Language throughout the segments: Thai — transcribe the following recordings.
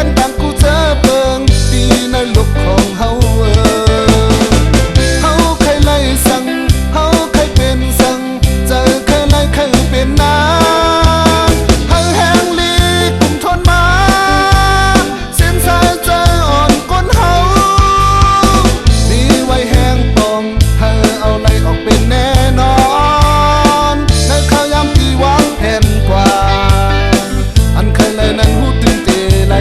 นต่างกูเจอเปิงตีในลูกของเฮาเฮาเคยไล่สั่งเฮาเคยเป็นสั่งเจอเคยไล่เคยเป็นนางเฮาแห้งลีกุ่มทนมาเส้นสายใจอ่อนก้นเฮาดีไว้แห้งปองเฮาเอาไล่ออกเป็นแน่นอนในข้าวยามที่วางแผนกว่าอันเคยไล่นั้นหูตึงเตไล่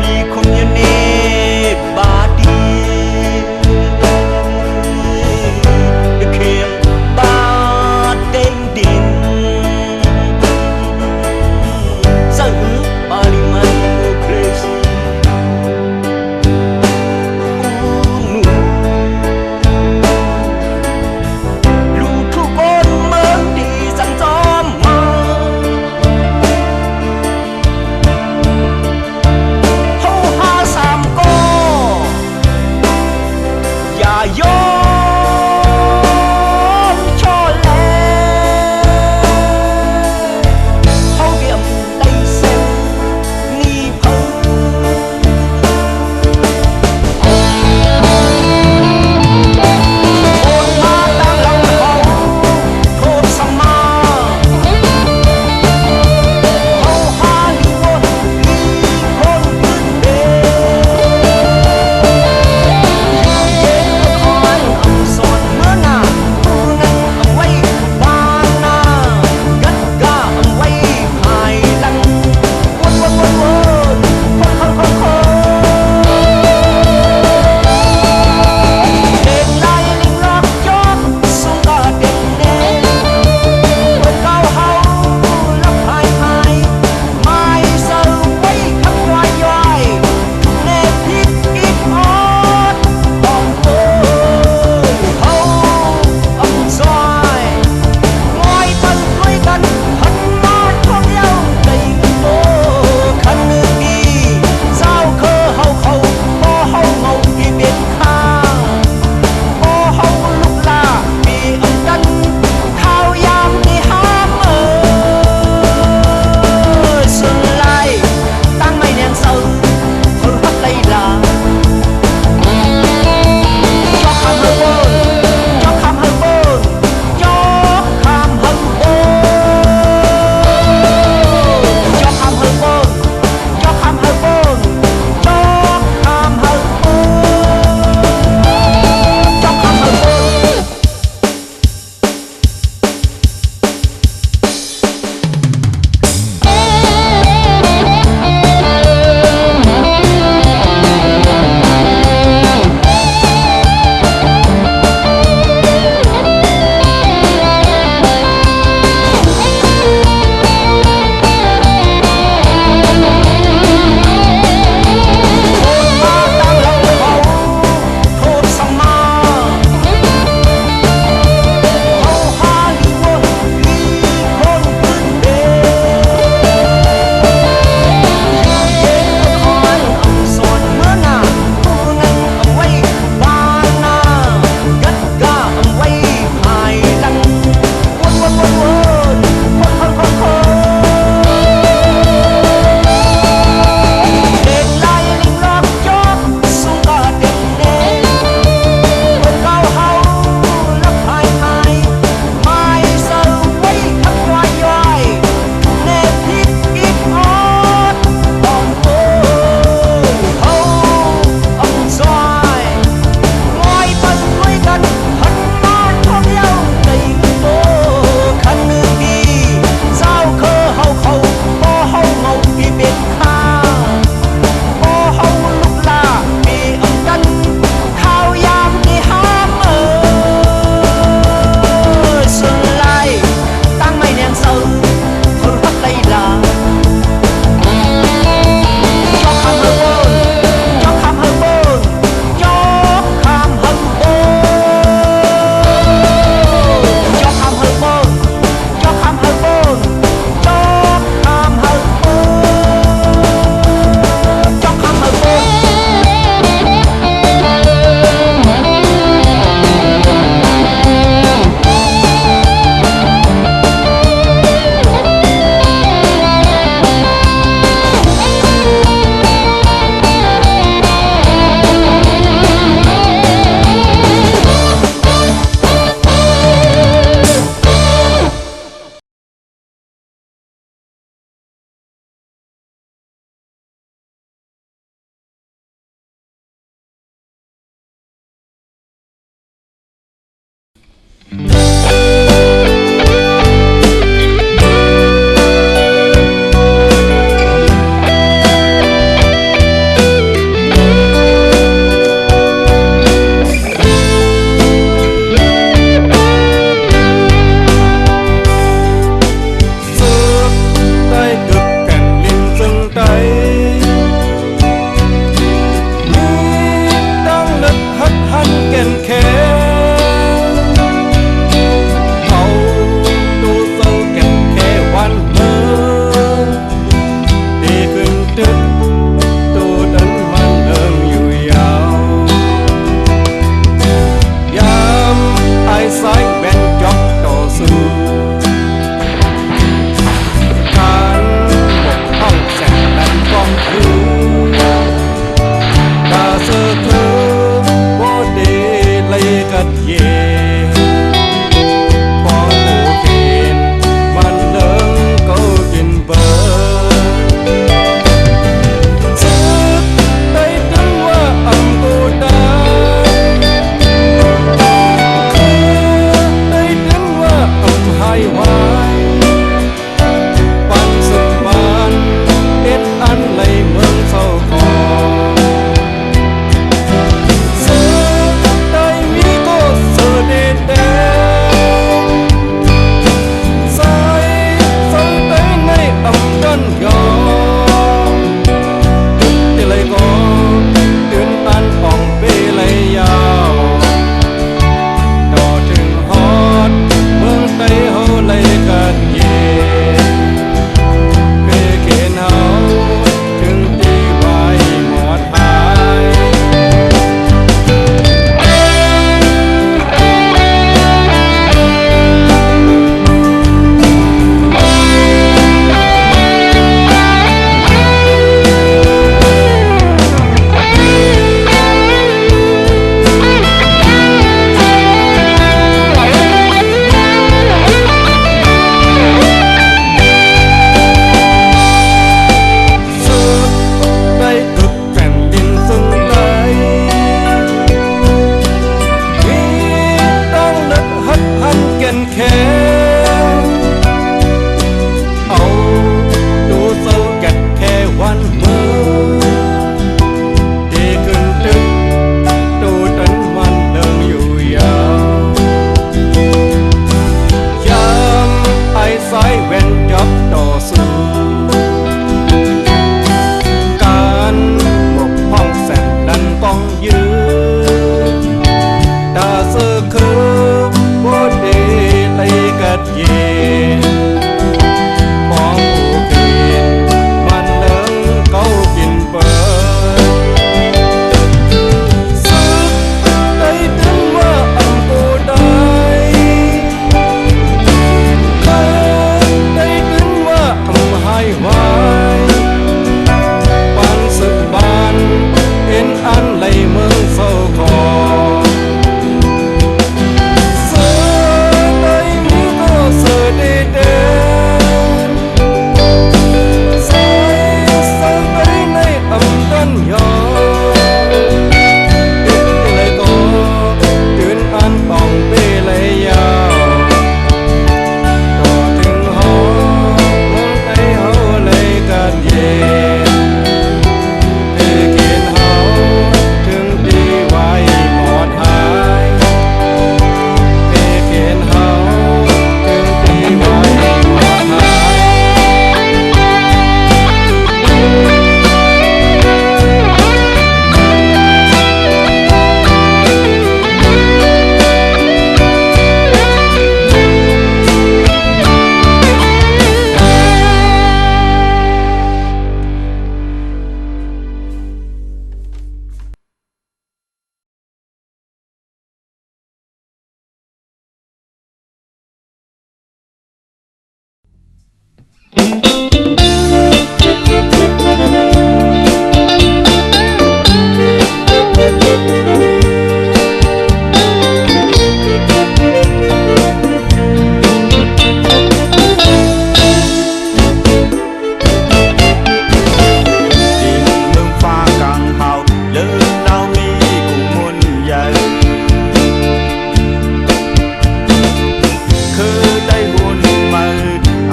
พี่คนเดียวนี้บาดีเขียนบาเต็งดินสั่งบาดีมันโมเครซีลูกทุกคนเหมือนที่สั่งจอมมาเขา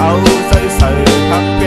เอาใส่ผัก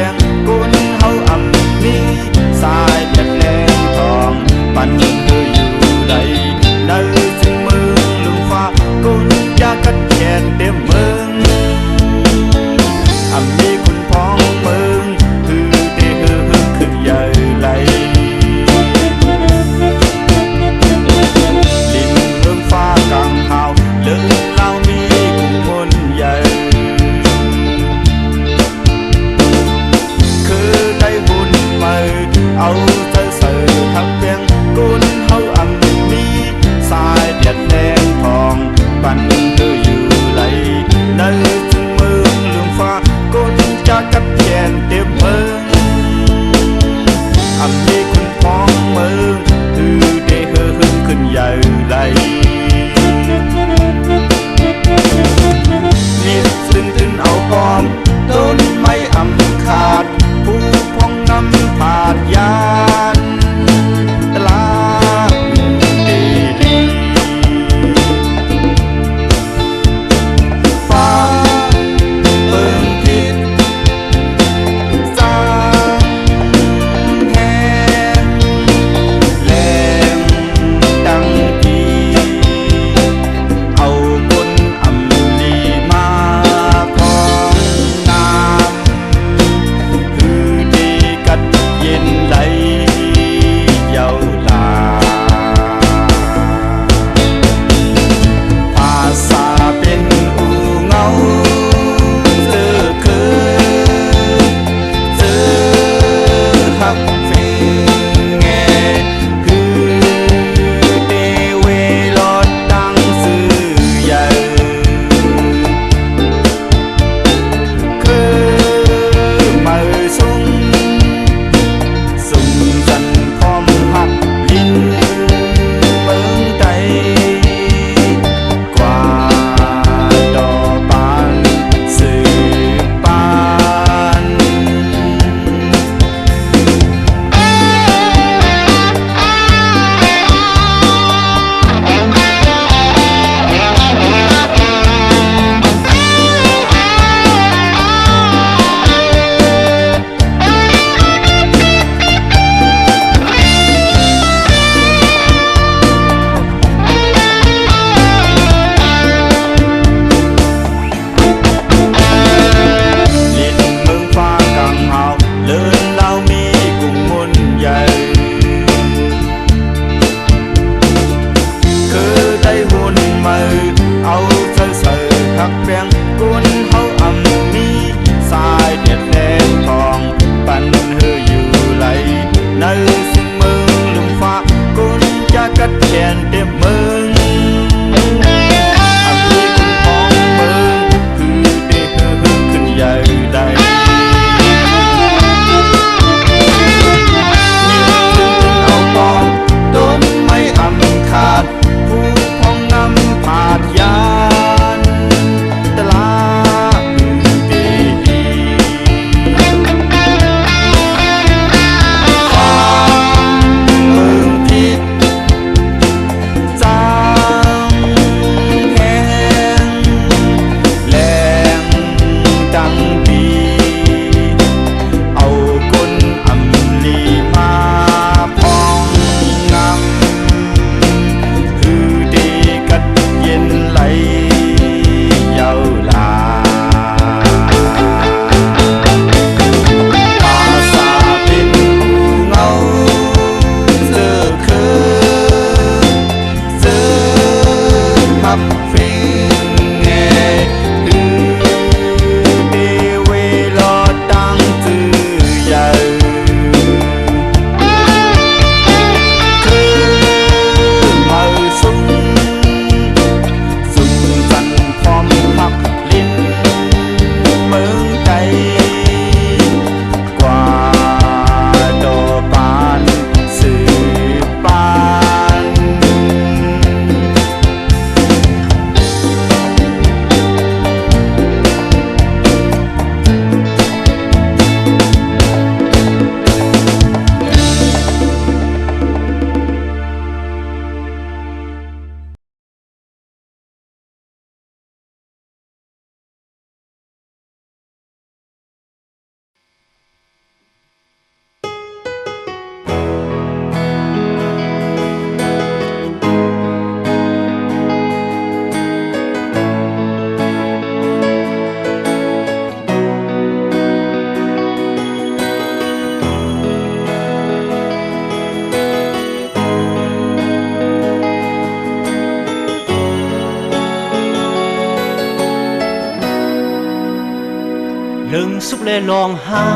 สุขและร้องไห้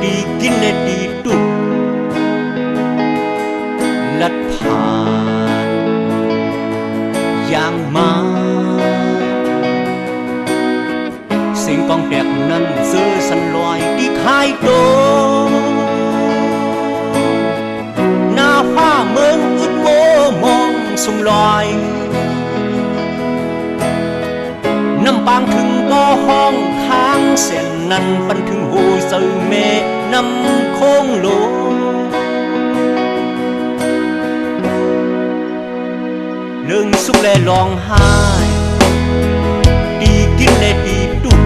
ดีกินและดีตุกลัดผ่านอย่างมาเสียงกองแดกนั้นซื้อสันลอยที่คายโตหน้าฟ้าเมืองอึดโวมองสุ่มลอยน้ำปางถึงบ่อห้องค้างเส้นนั้นปันถึงหูสื่อเมน้ำโค้งโลเรื่องสุขและร้องไห้ดีกินและดีตุก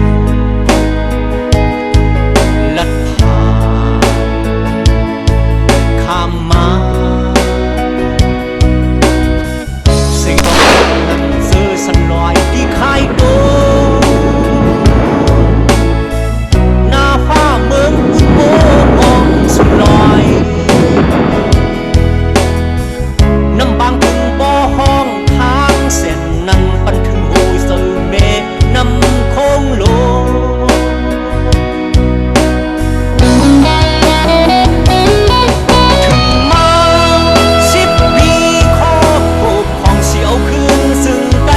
ลัดผ่านข้ามมาเสียงร้องนั้นเสือสันลอยที่คายโตหน้าฟ้าเมืองอุโมมองสุดลอยน้ำบางถึงบ่อห้องทางเส้นนั้นปันถึงหูสื่อเมน้ำโค้งโลถึงมา10 ปีขอบโอบของเสียวคืนซึ่งใด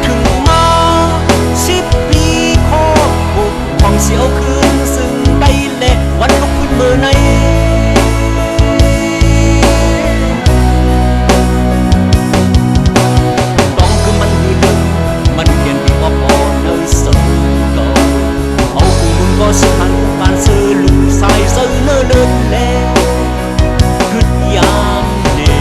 ถึงมา10 ปีขอบโอบของเสียวคืนซึ่งใดและวันลุกขึ้นเมื่อไหนต้องคือมันหือหนึ่งมันเขียนที่ว่าพอเนยสนต่อเอาคู่มึงก็สิหันปานซื้อลูกสายซื้อเนื้อเลือดแล้วกึดยามเดี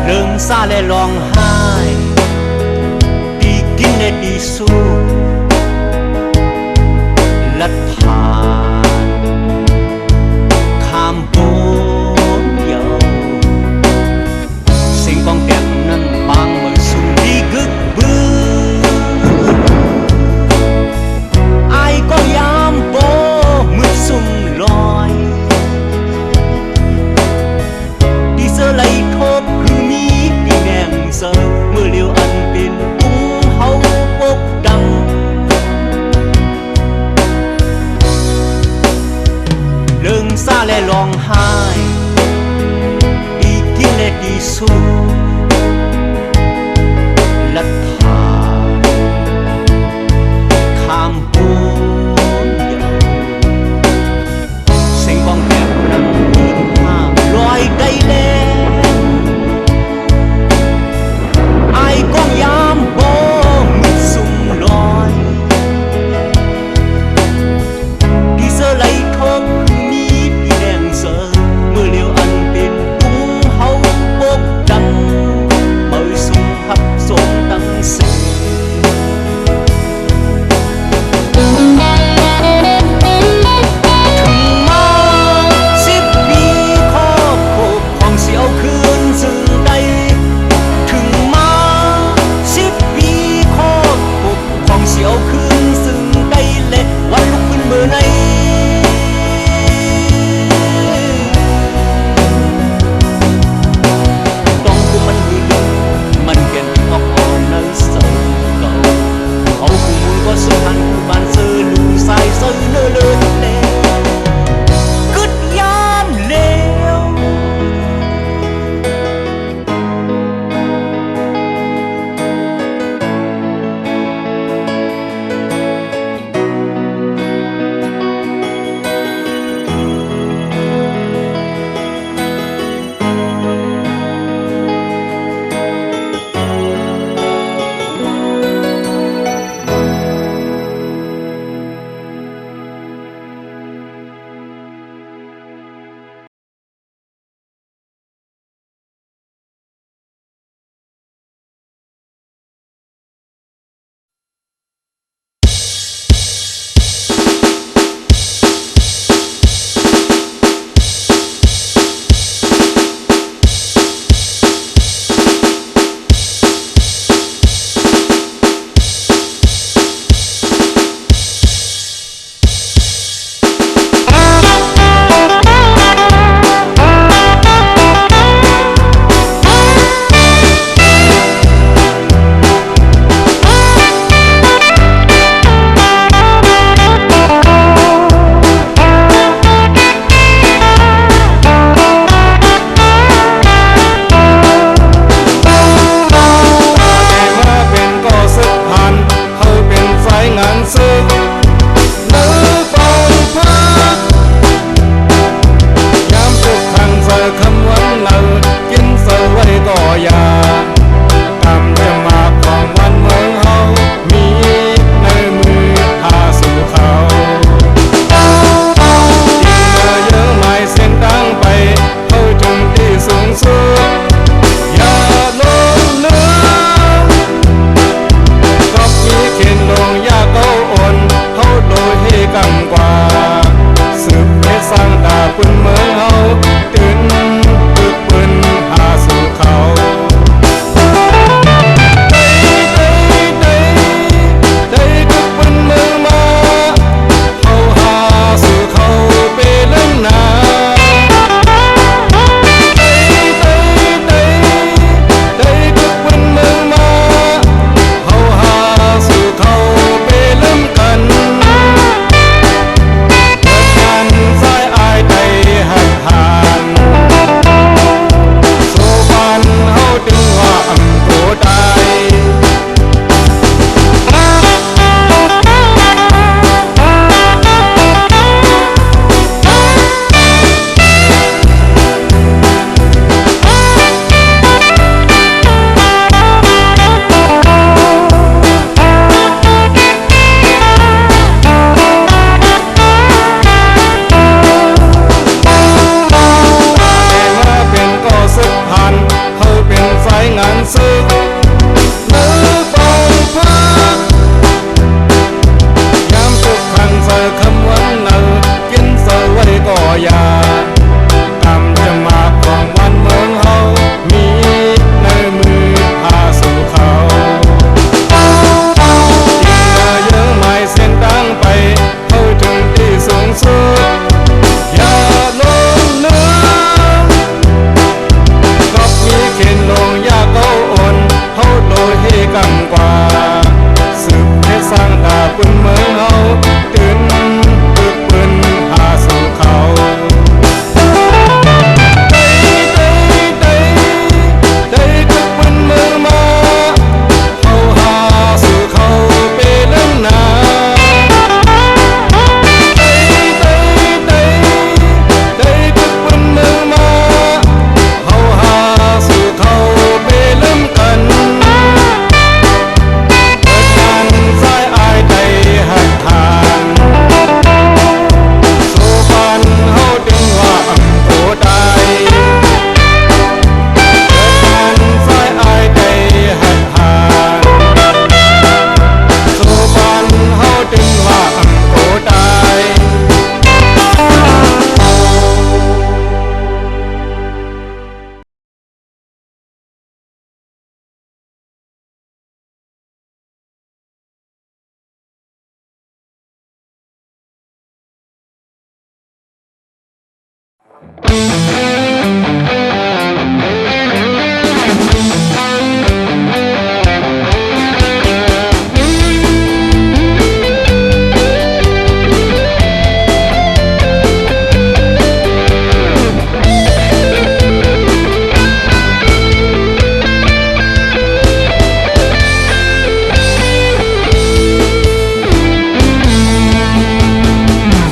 เริ่มซาและร้องไห้ดีกินและดีสู้ลัดผ่านข้ามโบนเยาเสียงกองแก้มนั้นบางเมื่อสูงดีกึกบือไอ้ก็ยามโบมือสุ่มลอยดีเสไลทบคือมีดีแนงเสอเมื่อเลียวอันเป็นปุ้งเฮาปกดังเรื่องซาและร้องไห้ดีกินและดีสู้ลัดผ่านข้ามปูนเยาเสียงกองแก้มนั้นยืนห้ามลอยได้แล้วไอ้กองยามโบมือสุ่มลอยที่เสไลทบคือมีดีแดงเสอเมื่อเลียวอันเป็นปุ้งเฮาปกดัง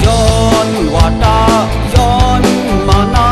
ย้อนว่าตาย้อนมานา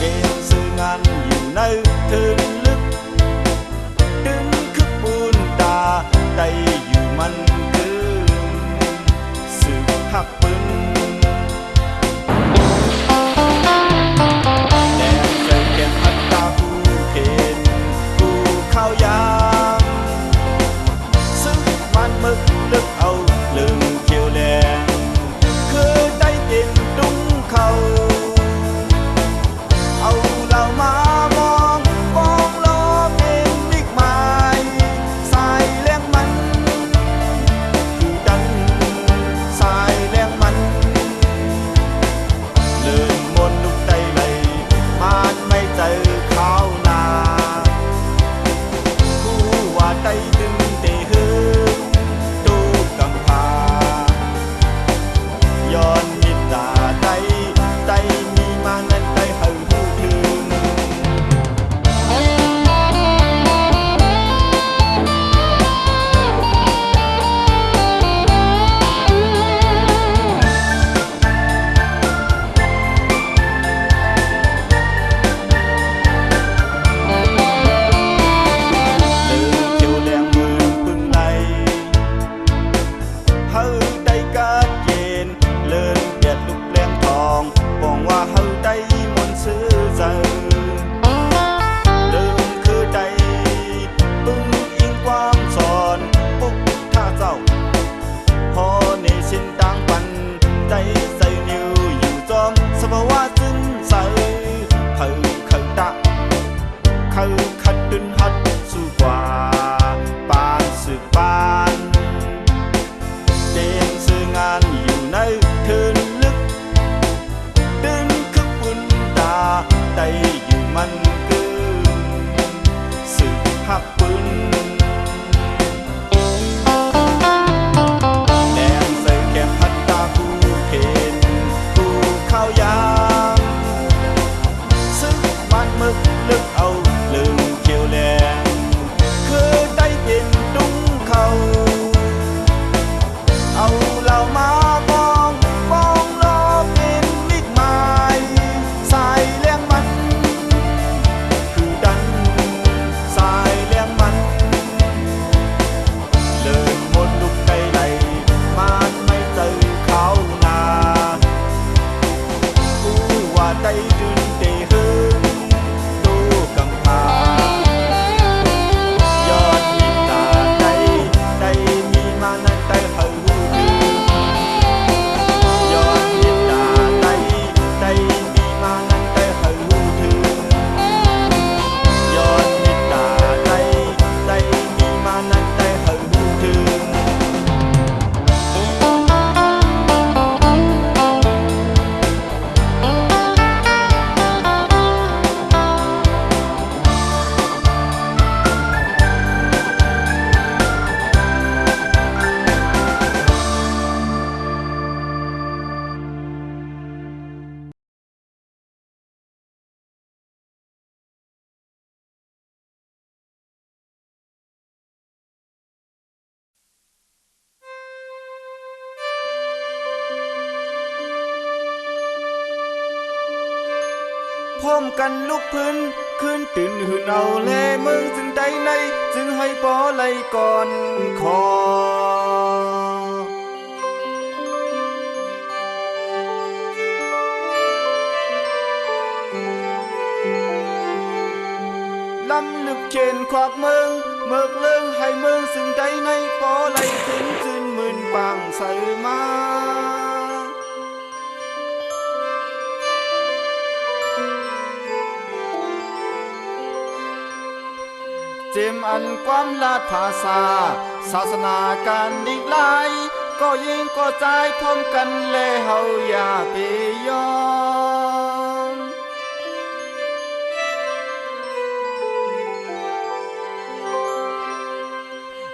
เป็นสื่องานอยู่ในทึนลึกดึงคึกปูนตาได้อยู่มันคือสึกหักปืนแดนใจแก่พัดตาผู้เข็นกูเข้ายามซึ่งมันมึกลึกเอาลึงเขียวแดงคือได้เต็มตุ้งเขาเอาเรามามองมองล้อเป็นมิกไม้สายแรงมันคือดันสายแรงมันเลื่อนมนลุกใจเลยมันไม่เจอข้าวนาผู้ว่าใจดึงเตะหือตูกำพาย้อนมิตรใจใจมีมานั้นใจเฮาหูถึงเลือเขียวแดงมือปึงไหลเฮาได้กาดเกณฑ์เลินเดียดลุกแรงทองปองว่าเฮาได้มนต์ซื้อใจเลินคือใดปึงอิงความสอนปุกท่าเจ้าพอในสิ้นต่างปันใจใส่นิ้วอยู่จอมสภาวะจึงใส่เฮาขังตะเขาขัดดุนหัดสู้กว่าปานสึกปานเป็นสื่องานอยู่ในทึนลึกดึงคึกบุญตาได้อยู่มันกึ่งสึกหักปืนแดงใส่แก้มพัดตาผู้เข็นผู้เข้ายามซึ่งมันมึกลึกเอาลืมเขียวแดงคือได้เป็นตุ้งเขาเอาเรามามองมองล้อเป็นมิกไม้สายแรงมันคือดันสายแรงมันเลินมนลุกใจไหลมันไม่เจอเขานาผู้ว่าใจดึงเตะหึงตู้กำพาย้อนมิตาใจมีมานั้นใจเฮาหูถึงย้อนมิตาใจมีมานั้นใจเฮาหูถึงย้อนมิตาใจมีมานั้นใจเฮาหูถึง พร้อมกันลุกพื้นขึ้นตื่นหืนเอาแลเมืองจึงใดในจึงให้ปอไหลก่อนขอลำลึกเขนขวากเมืองเมิกเลิงให้เมืองซึ่งใดในปอไหลขึ้นจึนหมื่นปางใส่มาเจมอันความลาดภาษาศาสนาการดิกลายก็ยิงก็ใจพร้อมกันแลเฮาอย่าไปยอม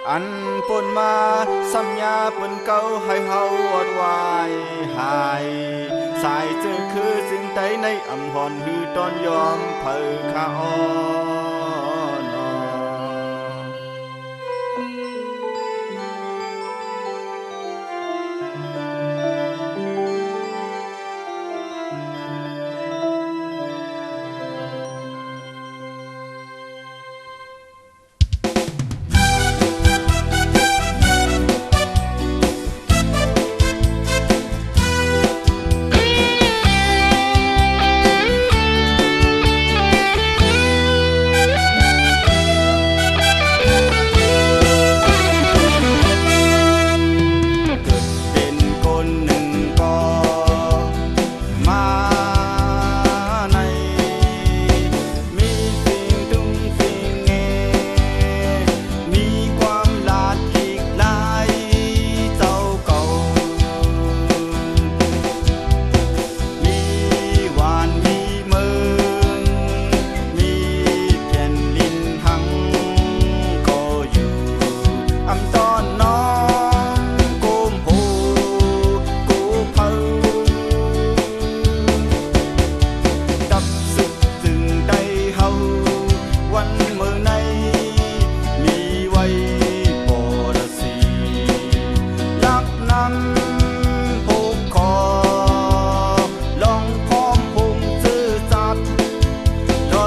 อันปนมาสัญญาปนเก่าให้เฮาอดวายหายสายเจอคือสิ่งใดในอำหอนหือตอนยอมเผอข้าอ่อน เ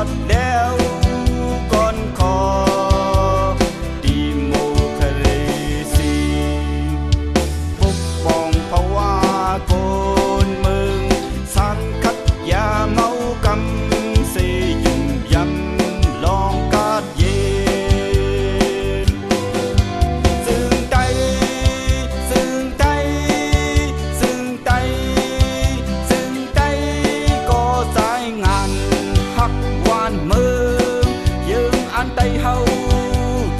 ดแล้วก่อนขอดิโมคราซีปกป้องภาวะคนเมืองสันคัดยาเมากำเสยุ่มยำลองกาดเย็นซึ่งใจซึ่งใจซึ่งใจซึ่งใจก็สายงานหักหวานเมืองยังอันใดเฮา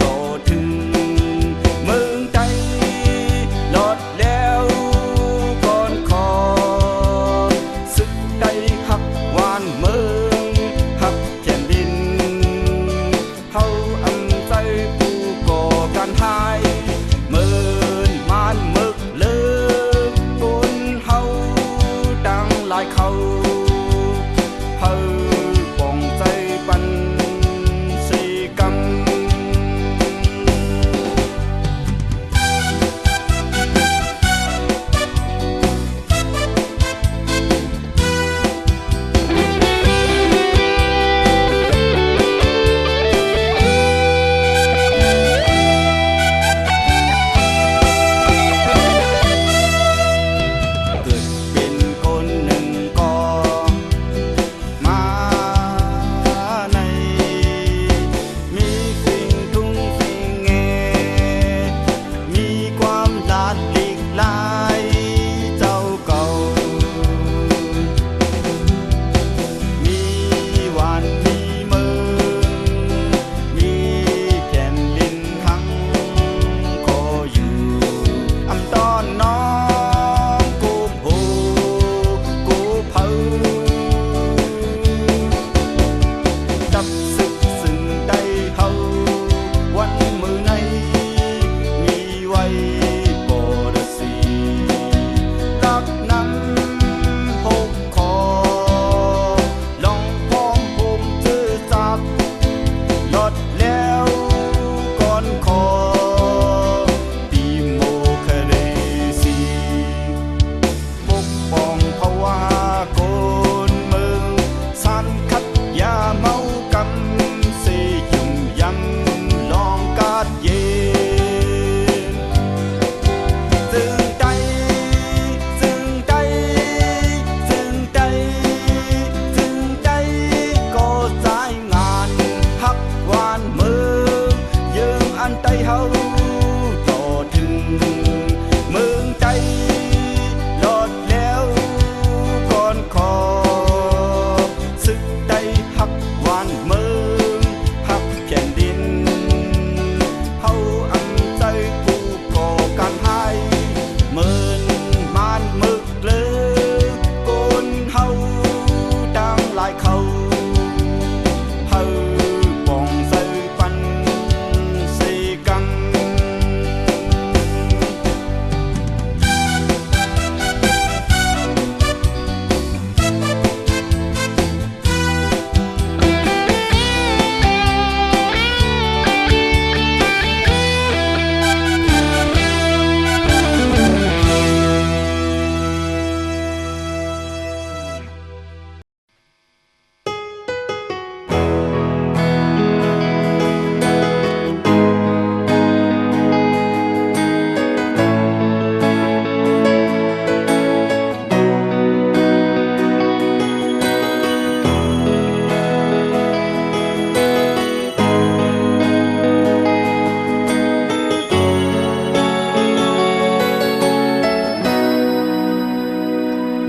ต่อถึงเมืองใจหลอดแล้วก่อนขอสึกใดหักหวานเมืองหักแผ่นดินเฮาอันใจผู้ก่อการหายเมินมานมึกเลิกคนเฮาดังหลายเขาเฮาป้องใจปันสีกำ เกิดเป็นคนหนึ่งก็มาในมีสิ่งทุ่งสิ่งแงมีความลาดหลีกลายเจ้าเก่ามีหวานมีเมืองมีแผ่นดินทั้งขออยู่อำต้อนน้องกูผูกูเผาจับศึกซึ่งใดเฮาวันมือในมีไว้บรสีรักนั้นหกคอลองพร้อมภูมิชื่อจักหลดแล้วก่อนขอดิโมคราซีปกป้องภาวะคนเมืองสันคัดยาเมากำเสยุ่มยำลองกาดเย็นซึ่งใจซึ่งใจซึ่งใจซึ่งใจก็สายงานหักหวานเมืองยังอันใดเฮาต่อถึงเมืองใจหลอดแล้วก่อนขอสึกใดหักหวานเมืองหักแผ่นดินเฮาอันใจผู้ก่อการหายเมินมานมึกเลิกคนเฮาดังหลายเขาเฮาป้องใส่ปันสีกำ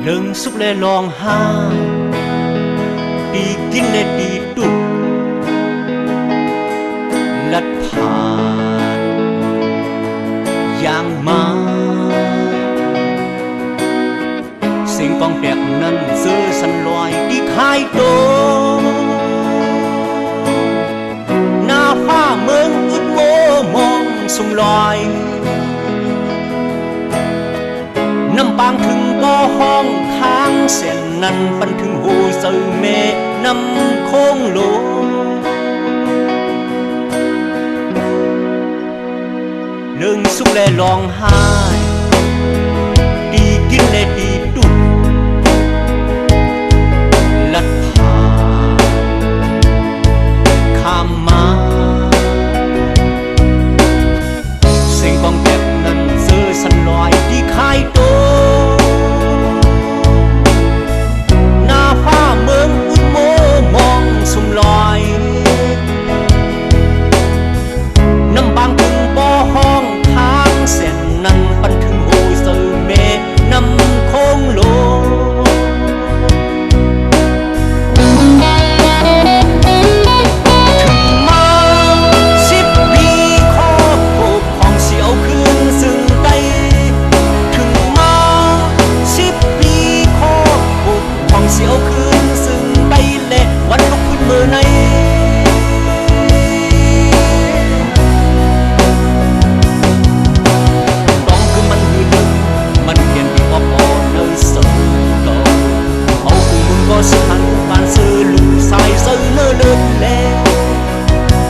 lưng xúc lê lòng ha đi kinh lê đi đục lật phạt giang ma sinh con đẹp nâng dư sân loài đi khai đô na pha mương ướt mô mong sung loài năm bang thường có hong tháng sen năn bắn thường hồ sơ mê năm khôn lô lưng xúc lê lòng hai đi kinh lê đi đục lật thả มือในต้องคือมันหืนมันเขียนที่ออกในสมองเอาคือมึงก็สิหันปานซื้อลูกสายซื้อเนื้อเลือดแล้ว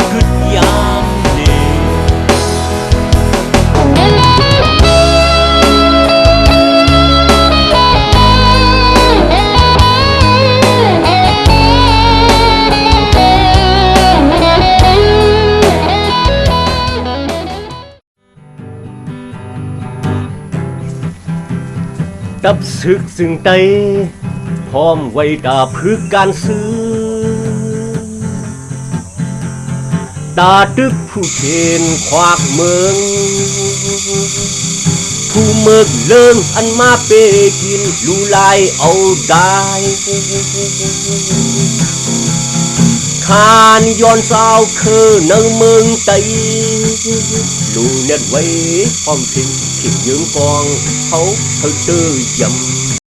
คือยามนี้ ตับศึกซึ่งไตพร้อมไว้ดาพึกการซื้อตาตึกผู้เชนควักเมืองผู้เมิกเลิงอันมาเปกินลูลายเอาได้ขานย้อนสาวคือในเมืองไตลูเน็ตไว้พร้อมทิ้งทิ้งยืงกองเขาเธอเจอยำ